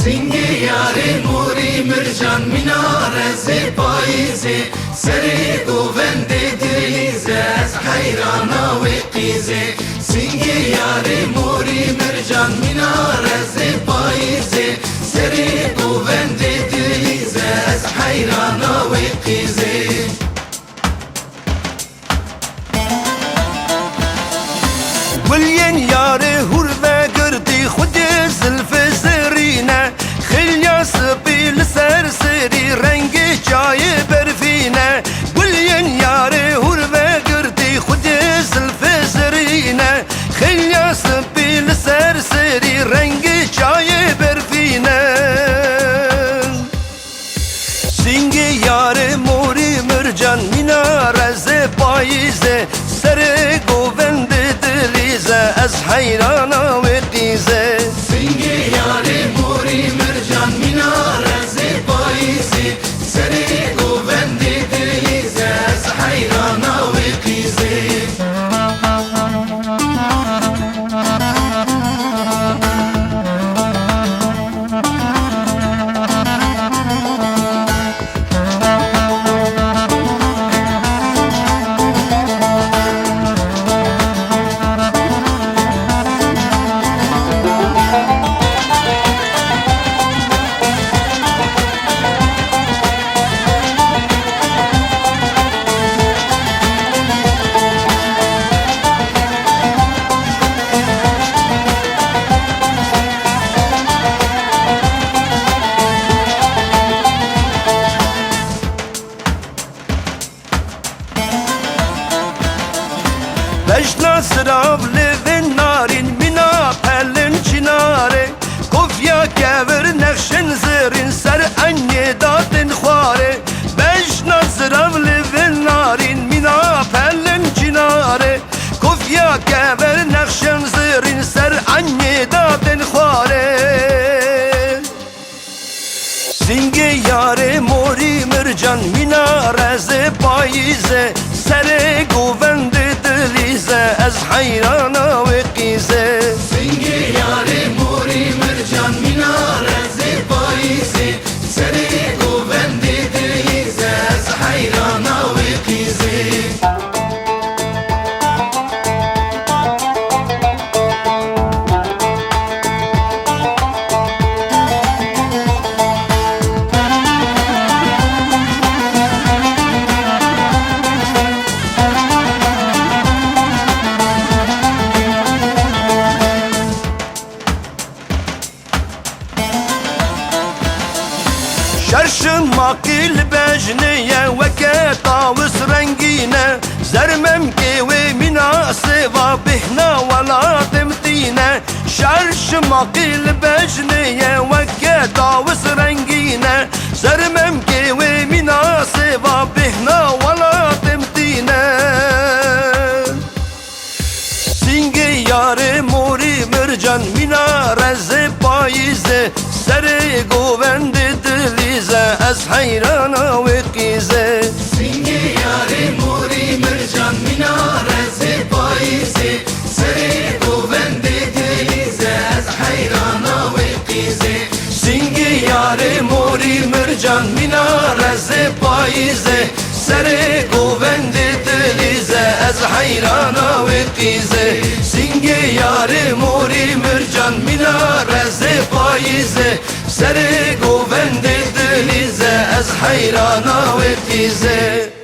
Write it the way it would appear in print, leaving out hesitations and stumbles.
سنگی یاری موری مرجان مناره زی پاییزی سری گووند دلیزه از حیرانا و قیزه سنگی یاری موری مرجان مناره زی پاییزی سری گووند دلیزه از حیرانا و قیزه ولین یار هور و گردی خود زلف سرینه خیلی سپیل سر سری رنگ چای برفینه ولین یار هور و گردی خود زلف سرینه خیلی سپیل سر سری رنگ چای برفینه سینگی یار موری مرجان مناره ز پاییزه سر گووند دلیزه از حیرانا و قیزه سنگی یاری موری مرجان مناره زی پاییزی سری گووند دلیزه از حیرانا و قیزه بجنا سراب لفن نارین منا پلن چناره کفیا کور نخشن زرین سر انی داتن خواره بجنا سراب لفن نارین منا پلن چناره کفیا کور نخشن زرین سر انی داتن خواره سینگی یار موری مرجان مناره ز پاییزه سر گووند دلیزه از حیرانا و قیزه سنگی یاری موری مرجان مناره زی پاییزی سری گووند دلیزه از حیرانا و قیزه شرشم ماقیل بجنیه وکه طاوس رنگینه زرمم که و مناسبه بهنا ولا تمتینه شرشم ماقیل بجنیه وکه طاوس رنگینه زرمم که و مناسبه بهنا ولا تمتینه سینگی یار موری مرجان مناره ز پاییزه سر گووند دلیزه از حیرانا و قیزه سنگی یاری موری مرجان مناره زی پاییزی سری گووند دلیزه از حیرانا و قیزه سینگی یار موری مرجان مناره ز پاییزه سر گووند دلیزه از حیرانا و قیزه سینگی یار موری مرجان مناره ز پاییزه سر گووند دلیزه از حیرانا و قیزه